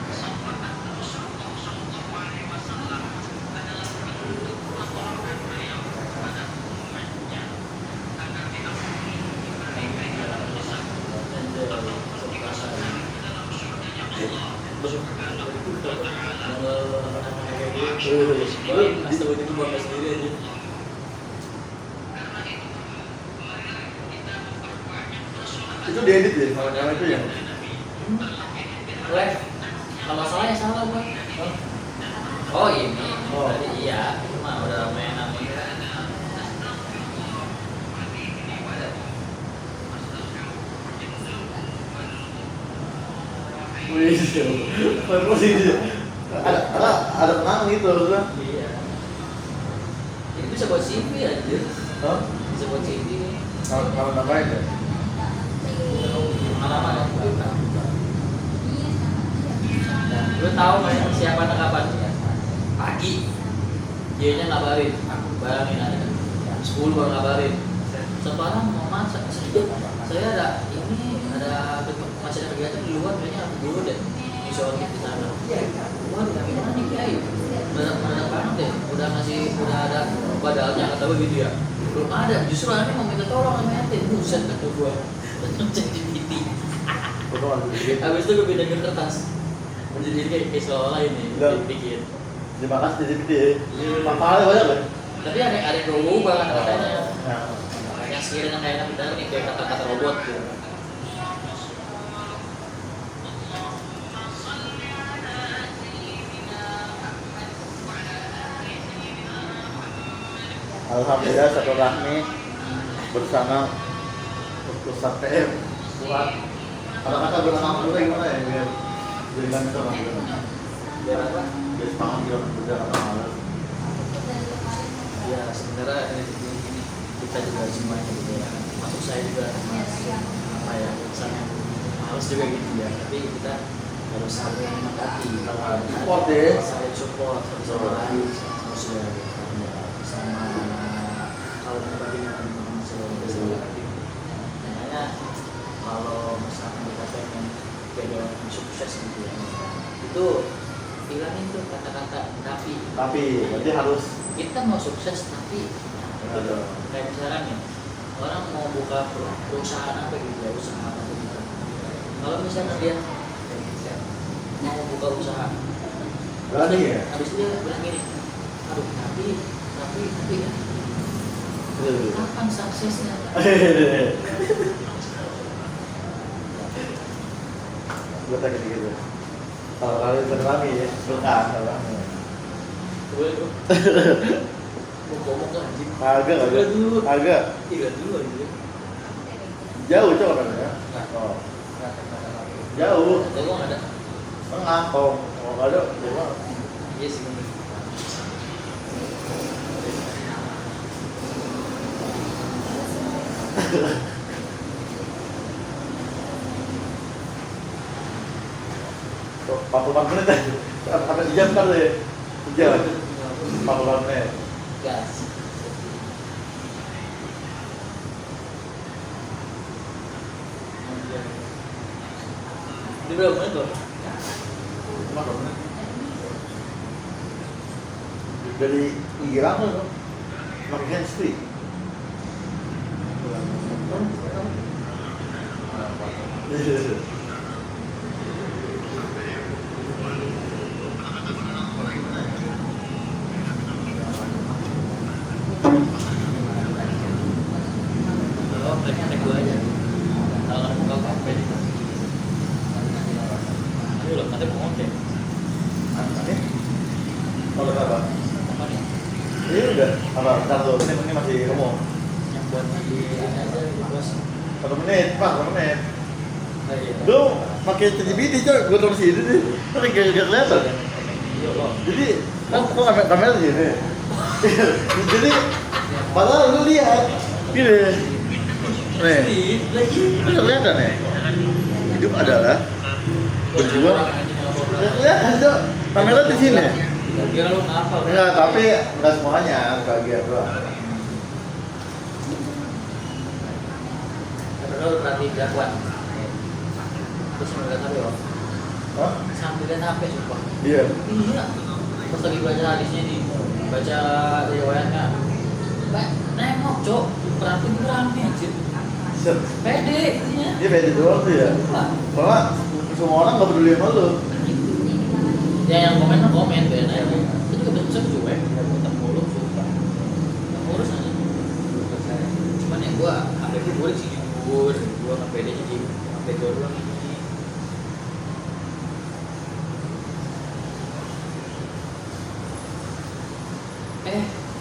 Mas tahu itu buat sendiri aja. Itu diedit ya, sama itu ya. Live. Kalau salah ya salah gua. Oh ini. Oh. Berarti iya. Itu mah udah mainan nih. Wih, bagus sih. Ada penang gitu loh. Iya. Ini bisa buat CV aja. Hah? Bisa buat CV. Kalau nambahin ya? Mana-mana. Nah, lu tahu nggak ya siapa kapan? Pagi. Dianya ngabarin. Bayangin ada. 10 baru ngabarin. Sekarang mau masak. Saya ada masih ada kegiatan di luar, kayaknya aku dulu deh sholat di sana. Waduh, gimana nih Kiai? Udah banget deh, udah ada padahal kata gue gitu ya. Belum ada, justru anaknya mau minta tolong sama ente. Buset kata gue. Cek di PT. Habis itu gue pindahin kertas. Jadi kayak seolah ini bikin. Terima kasih ChatGPT ya. Pahalnya banyak kan? Tapi ada yang berubah kata-katanya. Yang sekiranya kayak enak benar nih kayak kata-kata robot gitu. Alhamdulillah satu rahmi bersama Ustaz PM buat kata-kata berenang dulu gimana ya biar berikan itu lah Biar apa? biar semangat juga kerja kata malas. Ya sebenarnya ini kita juga semuanya gitu ya. Masuk saya juga apa ya misalnya harus juga gitu ya. Tapi kita harus saling mendekati. Support ya. Saling support sama lain sosial sama kalau berbagi dengan teman sosial. Makanya kalau misalnya kita pengen jadi orang sukses gitu ya, itu hilangin tuh kata-kata tapi Berarti harus kita mau sukses tapi kayak misalkan nih orang mau buka perusahaan apa gitu ya, usaha apa gitu. Kalau misalnya dia mau buka usaha berani ya. habis itu dia bilang gini, aduh tapi ya kapan suksesnya? Gue tanya gitu. Kalau kalian berani ya, berkah kalau Boleh bro. Mau ngomong ke anjing. agak Iya dulu aja. jauh coba kan ya. Oh, jauh. Tapi gua nggak ada. Tengah kalau nggak ada coba. Iya sih. Bener. Tuh, 44 menit aja. Sampai jam kan ya. Jam. 44 menit. Gas. Ini berapa menit loh? 44 menit. Dari Irak tuh. Pakai hands free. Kalau kayaknya ada gua aja. Kalau nggak mau kafe. Ayo loh, katanya mau ngomong deh. Kalau apa? Apa nih? Ini udah apa? Bentar tuh, ini masih ngomong. Yang buat di ini aja di bos. 1 menit, Pak, 1 menit. Oh, iya. Lu pakai ChatGPT coy, gua taruh sini nih. Tapi gak kelihatan. Iya kok. Jadi, kan gua kamera di sini. Jadi, padahal lu lihat. Gini. Nih, ini kelihatan ya. Hidup adalah berjuang. Kelihatan coy, kamera di sini. Dia lu ngapal. Enggak, tapi enggak semuanya, bagian doang. Terus berarti jagoan. Terus ngeliat HP loh. Hah? Sambil lihat HP sumpah. Iya. Iya. Pas lagi baca hadisnya nih, baca riwayatnya. Nengok cok, berarti berani aja. Set. Pede intinya. Dia beda doang tuh ya. Wah. Soalnya semua orang nggak peduli sama lu. Ya yang komen tuh ya, itu juga bisa cuek, tetap mulu sumpah. Nggak ngurus aja. Cuman ya gua HP gue sih jujur, gua nggak pede jadi HP gue doang ini.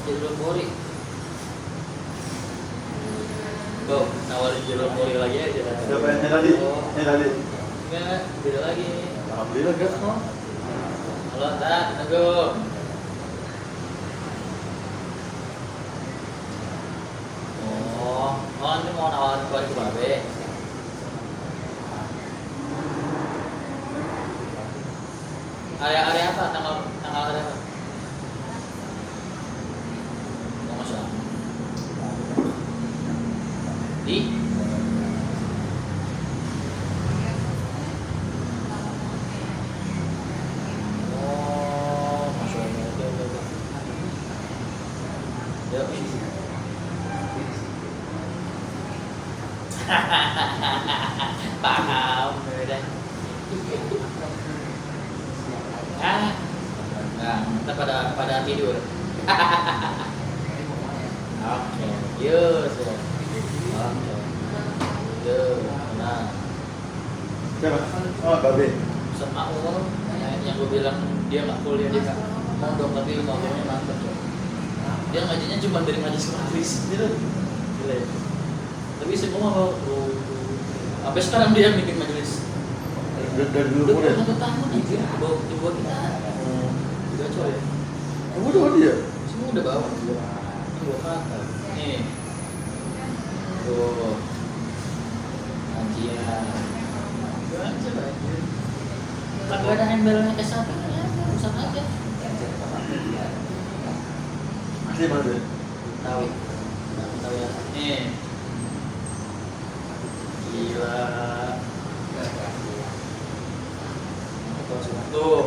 Jalur Pori. Tuh, nawarin jalur Pori lagi aja. Siapa yang tadi? Oh. Yang tadi. Enggak, beda lagi. Alhamdulillah gas no. Halo, tak, teguh. Oh, ini mau nawarin Pori ke Babe. Area apa? Tanggal area apa? Nggak masalah. Di? Oh, masalah. Udah. Ya, paham, udah. Nah, kita pada tidur. Oke, yes. Oke. Nah, Siapa? Oh, Babe. sama Allah yang gue bilang dia nggak kuliah, dia nggak mau dong, tapi ngomongnya mantap coy. Dia ngajinya cuma dari majlis ke majlis gitu. Gila ya. Tapi semua mau sampai sekarang dia yang bikin majlis. Dari dulu Udah mulai. 1 tahun aja bawa kita. Juga coy. Kamu udah dia? Semua udah bawa. Dua kata. Nih. Tuh. Kajian. Baca baca. Kalau ada embelnya ke satu ya, rusak aja. Masih mana? Tahu. Tahu ya. Nih. Gila. Tuh.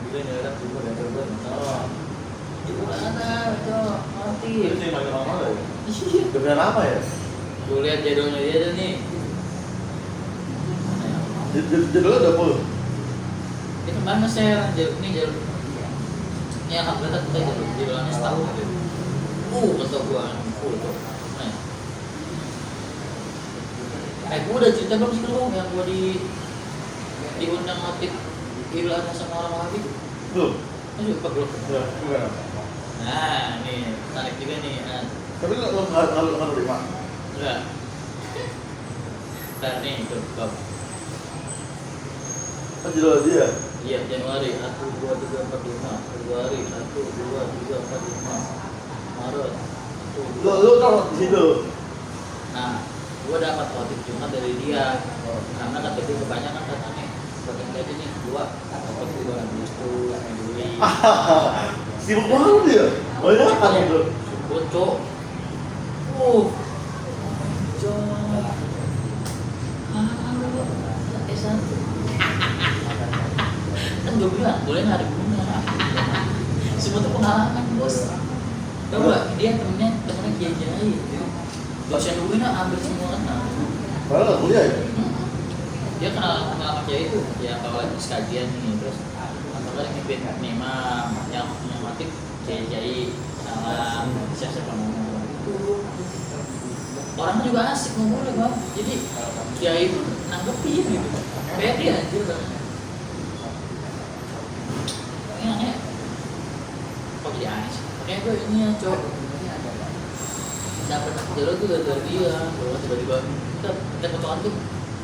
Gila nih orang juga udah terbuat. Oh. Itu mana itu mati. Itu sih makin lama ya? Iya. Udah berapa lama ya? Tuh lihat jadulnya dia tuh nih. Jadulnya udah full. Ini kemana share ini jalur ini akan kita jalannya setahun gitu. Kata gua full tuh. Gua udah cerita belum sih lu yang gua diundang motif Ilham sama orang Wahabi? Belum. Lupa belum. Ya, gimana? Nah, nih tarik juga nih. Nah, Tapi lo nggak terima. enggak. Ntar nih tuh. Kan judul dia. Iya, Januari 1 2 3 4 5, Februari 1 2 3 4 5, Maret 1 Lo taruh di situ. Nah, gua dapat motif cuma dari dia. Karena kata dia kebanyakan katanya pakai aja nih gua dapat gua Agustus, Juli. Sibuk banget dia. Banyak kan itu. Bocok. Bocok. S1. Kan gue bilang boleh narik bunga. Semua tuh pengalaman bos. Tahu gak dia temennya Kiai Jai. Dosen UIN ambil semua kenal. Padahal nggak kuliah ya. Dia kenal sama Kiai itu ya kalau sekajian nih terus atau kan ngipin memang yang mati Kiai Jai salam siapa ngomong. Orangnya juga asik ngomongnya bang. Jadi Kiai itu nanggepin gitu. Pede aja bang. kok jadi aneh sih? Makanya gue ini ya cok dapat jalur tuh dari dia, bahwa tiba-tiba kita potongan tuh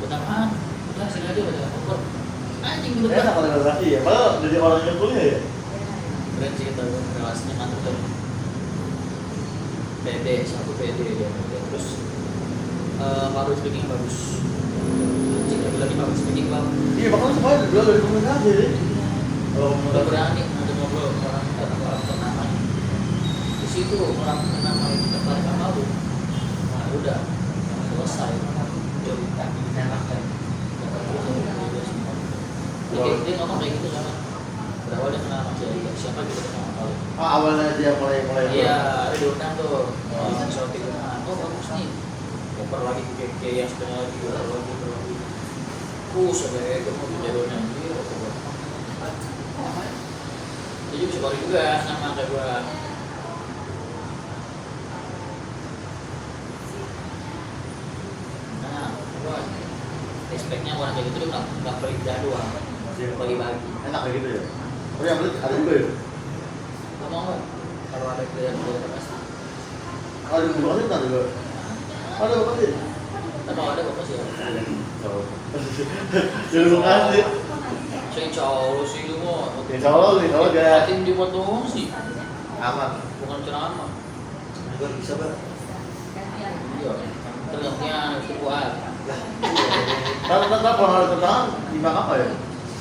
buat apaan? Udah sini aja udah kompor. Anjing gitu Enak kan? kalau relasi ya, padahal jadi orang yang kuliah ya. Keren sih kita relasinya mantap tuh. PD, satu PD dia. Terus public speaking bagus. Anjing lagi public speaking bang. Iya, makanya semuanya dua dari komunikasi deh. Kalau Udah komunikasi berani ada ngobrol orang ternama. Di situ orang ternama itu tertarik sama lu. Nah udah selesai. Jadi enak kan. Dia ngomong kayak gitu sama. Berawal dia kenal sama siapa gitu kenal sama lu. awalnya dia mulai Iya, ada diundang tuh. Soal tikungan. Oh bagus nih. Koper lagi kayak yang setengah lagi lagi. Sampai itu mau jalurnya dia. Dia juga sekali juga sama kayak gua. Nah, gua respeknya orang kayak gitu dia nggak kerja doang, bagi-bagi. enak kayak gitu ya. Oh yang beli ada juga ya. Kamu mau nggak? Kalau ada kerjaan gue pasti. Ada di bawah sini juga. Ada apa sih? Kalau ada bapak sih. Jadi makasih. Saya insya Allah sih lu mau. Insya Allah nih, kalau gak tim dipotong sih, aman. bukan ceramah. Gue bisa bang. Iya, tergantian itu kuat. Tetap kalau ada tantangan gimana apa ya?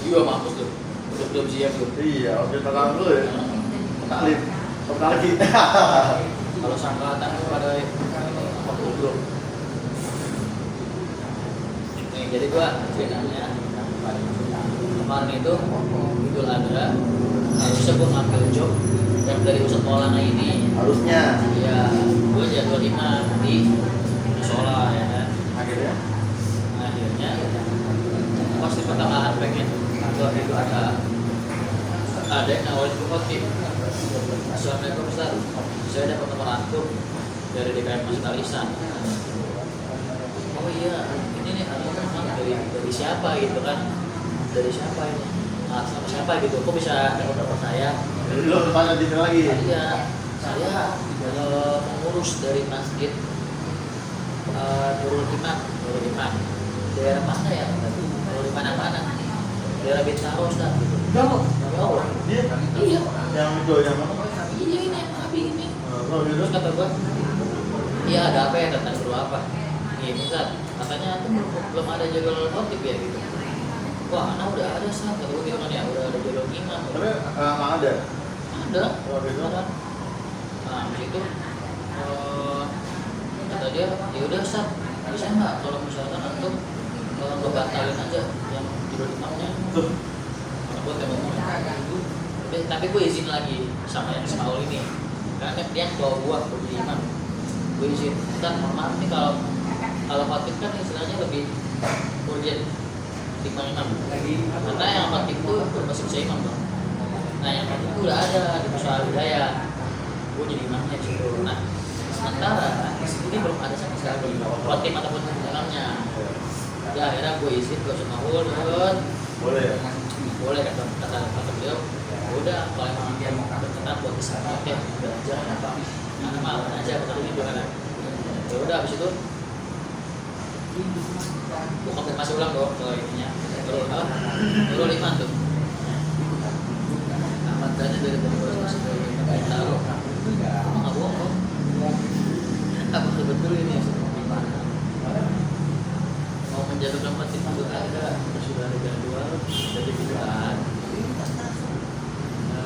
Iya mampus tuh, belum siap tuh. Iya, harus tantangan dulu ya. Taklim, lagi. Kalau sangkatan tuh ada apa bro? Nih jadi gua ceritanya kemarin itu Idul Adha harusnya gua ngambil job yang dari Ustadz Maulana ini. Harusnya. Iya, gua jadwal 5 di musola ya kan. Akhirnya. Akhirnya pas di pertengahan pengen gua itu ada yang nawarin gua khotib. Assalamualaikum Ustaz, saya dapat nomor antum dari DKM Masjid Al-Ihsan. Oh iya, ini nih dari siapa gitu kan? Dari siapa ini? Nah, sama siapa gitu? Kok bisa dapat nomor saya? Jadi lo tanya di sini lagi. Iya, saya pengurus dari masjid Nurul Iman. Daerah mana ya? Nurul Iman mana? Daerah Bintaro Ustaz gitu. Jauh. Oh, Dia. iya. Yang itu yang mana? Ini Abi ini. Oh, gitu. Terus kata gua, iya ada apa ya tentang perlu apa? Ini Ustaz, katanya tuh belum ada jadwal khotib ya gitu. Wah, anak udah ada Ustaz, kata gua gitu kan ya, udah ada jadwal imam. Tapi nggak ada. Ada. Oh, gitu. Ada. Nah, di situ kata dia, ya udah Ustaz, bisa nggak kalau misalkan antum batalin aja yang jadwal imamnya? Tuh. Karena gua tembak ngomong. Tapi gue izin lagi sama yang Ismail ini karena dia yang bawa gua ke jadi imam. Gue izin, kan mohon maaf nih kalau khotib kan istilahnya lebih urgent timbang imam. Karena yang khotib itu masih bisa imam dong. Nah yang khotib itu udah ada di Musola Hidayah. Gue jadi imamnya di situ. Nah sementara ini belum ada sama sekali khotib ataupun imamnya. Ya akhirnya gue izin, gue sama Boleh ya. boleh kata beliau. Udah kalau emang dia mau berkenan buat kesana ya belajar apa karena malam aja kata gitu kan ya udah habis itu gua konfirmasi ulang dong ke ininya Nurul Iman tuh amat tanya dari Bogor sampai Bintaro emang nggak bohong dong apa betul ini mau menjatuhkan mati Idul Adha sudah ada jadwal jadi bid'ah.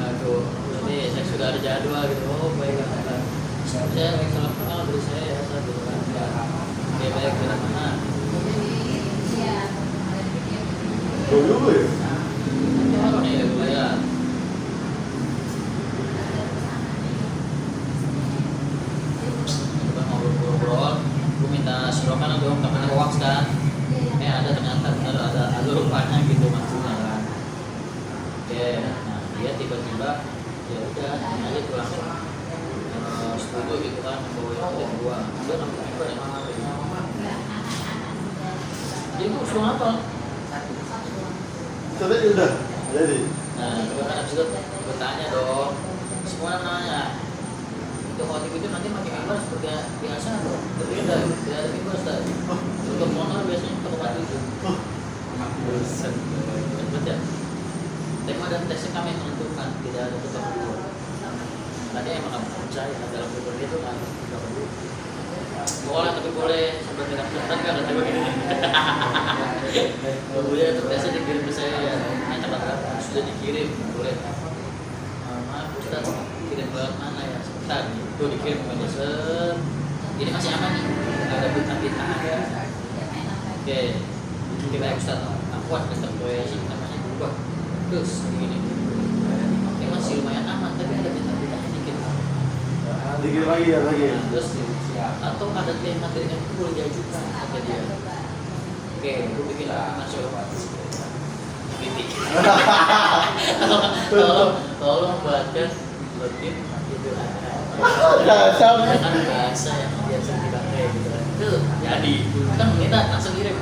Aduh, ini saya sudah ada jadwal gitu. Oh baik kan. Saya salam kenal dari saya ya saya gitu kan. Oke baik dari mana? Dulu ya. Apa nih ya? Kita ngobrol-ngobrol. Gue minta serokan dong temen hoax kan. Ada ternyata ada rupanya gitu maksudnya kan. Oke. Dia tiba-tiba ya udah ini aja tuh langsung setuju gitu kan bawa yang gua dia langsung juga yang mana jadi gua suruh apa Sudah udah jadi. nah gua kan abis itu gua tanya dong semua namanya. Untuk khotib itu nanti pakai mimbar seperti biasa atau berbeda? Tidak ada mimbar Ustaz. Untuk honor biasanya pakai batu itu. Bosan. Betul. Tema dan teksnya kami menentukan, tidak ada tetap dua. Tadi emang nggak percaya dalam mimbar itu kan tidak perlu. Boleh tapi boleh sampai tidak kelihatan kan ada begini. Kemudian itu biasa dikirim ke saya ya. Nah, sudah dikirim boleh. Maaf Ustaz, kirim ke mana ya? Sebentar, itu dikirim ke Messenger. Ini masih aman nih, nggak ada bintang-bintang ya. Oke, kita Ustaz, aku ada terkoreksi namanya berubah. Terus begini, ini masih lumayan aman, tapi ada bintang-bintangnya dikit. Dikit lagi ya lagi. Nah, terus atau ada materi itu boleh diajukan kata dia. Oke, aku bikin masuk titik. Tolong buatkan login gitu kan bahasa yang biasa dipakai gitu kan. Tuh, jadi kan kita langsung kirim.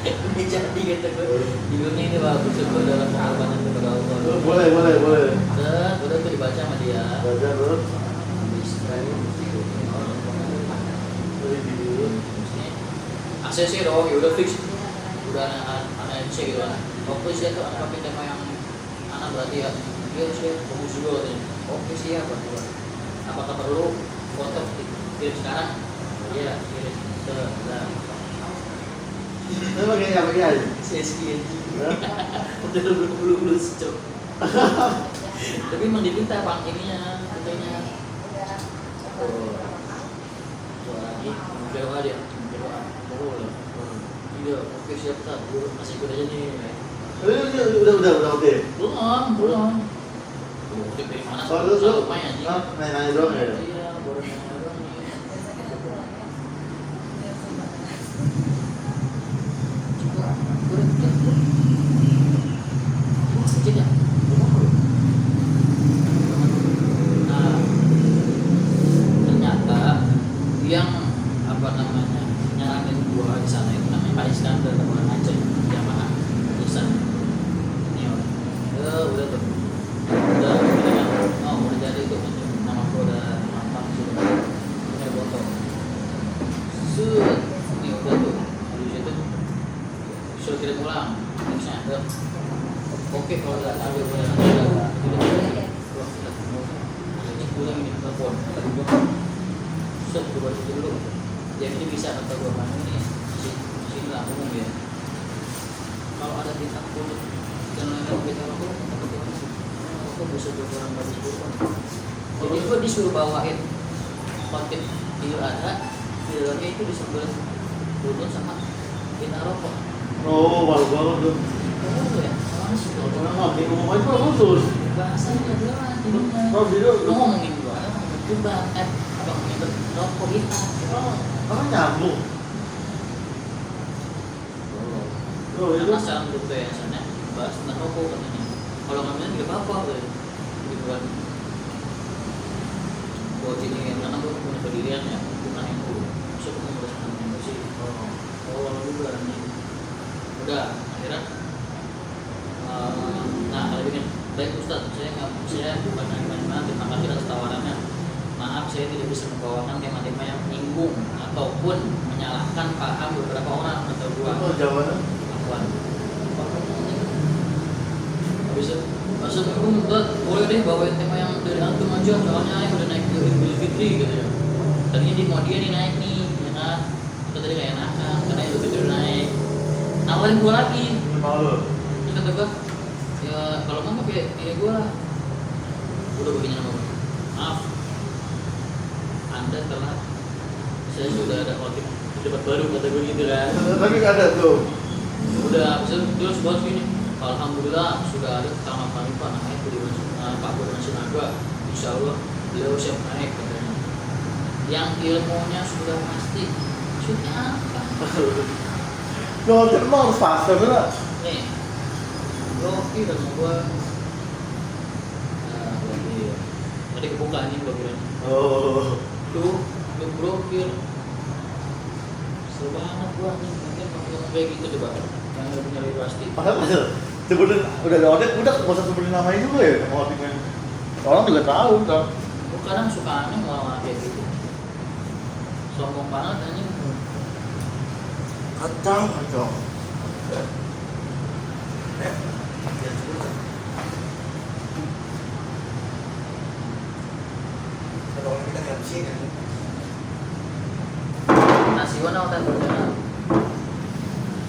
Ini jadi gitu gue. Judulnya ini bagus gue dalam pengorbanan kepada Allah. Boleh. Udah tuh dibaca sama dia. Baca bro. ACC dong, ya udah fix, udah anak MC gitu kan. Oke sih itu anak pakai tema yang anak berarti ya, dia sih bagus juga katanya. Oke sih ya buat. Apakah perlu foto kirim sekarang? Iya kirim. Nah, Ini pakai apa aja? CSG udah bulu secok. Tapi emang diminta bang ininya, katanya. Oh, lagi berdoa dia. Iya, oke siap tak, gue masih ikut aja nih. Udah oke. Belum. Udah dari mana? Soalnya lu lumayan sih. nanya doang ya. Iya, baru nanya doang nih. Kecil ya? Nah, ternyata yang apa namanya nyaranin gua di sana itu namanya Pak Iskandar orang Aceh jamaah tulisan ini udah tuh udah jadi itu nama gua udah matang sudah punya foto ini udah tuh di situ suruh kirim ulang nextnya oke kalau nggak ada boleh nanti pulang ini telepon tadi gua coba dulu ya ini bisa kata gue mana ini masih nggak umum ya kalau ada bintang kulit dan lain-lain bintang aku bisa jadi orang bagus dulu jadi gue disuruh bawain khotib Idul Adha di dalamnya itu disebut buntut sama bintang rokok. Oh malu banget tuh. Oh ya sama sih Kalau di umum aja bagus. bahasanya jelas jadinya Kalau video lu ngomongin gue coba abang ngomongin rokok kita kan nyambung. Oh itu. karena secara menurut gue ya sana bahas tentang rokok katanya kalau ngambilnya tidak apa-apa gitu kan buat ini karena gue punya pendirian ya bukan yang gue masuk ke ngurus yang sih lalu juga nih udah akhirnya nah kalau bikin baik Ustaz saya bukan gimana terima kasih atas tawarannya maaf saya tidak bisa membawakan tema-tema yang menyinggung ataupun menyalahkan paham beberapa orang atau dua jawabannya bisa maksud aku boleh deh bawain tema yang dari antum aja soalnya yang udah naik ke Idul Fitri gitu ya tadinya di mau dia nih naik nih ya kan kita tadi kayak enakan karena Idul Fitri udah naik nawarin gua lagi malu. terus kata gua ya kalau mau pakai ini gua lah udah begini nama gua maaf Anda telah saya sudah ada khotib dapat baru kata gue gitu kan Tapi nggak ada tuh. udah bisa terus buat gini alhamdulillah sudah ada pertama kali Pak naik di Pak Gubernur Sinaga insya Allah beliau siap naik katanya yang ilmunya sudah pasti maksudnya apa Kalau kan mau harus fast bener. nih Rocky dan gua tadi kebuka nih gua bilang Oh. tuh blokir seru banget gua nih mungkin ngomong kayak gitu coba yang udah punya pasti Padahal sebutin udah ada audit udah nggak usah sebutin namanya juga ya sama auditnya. Orang juga tahu kan. Gue kadang suka aneh malah kayak gitu. Sombong banget anjing. Kacau. Kalau kita nggak sih kan Nasi gua naik kan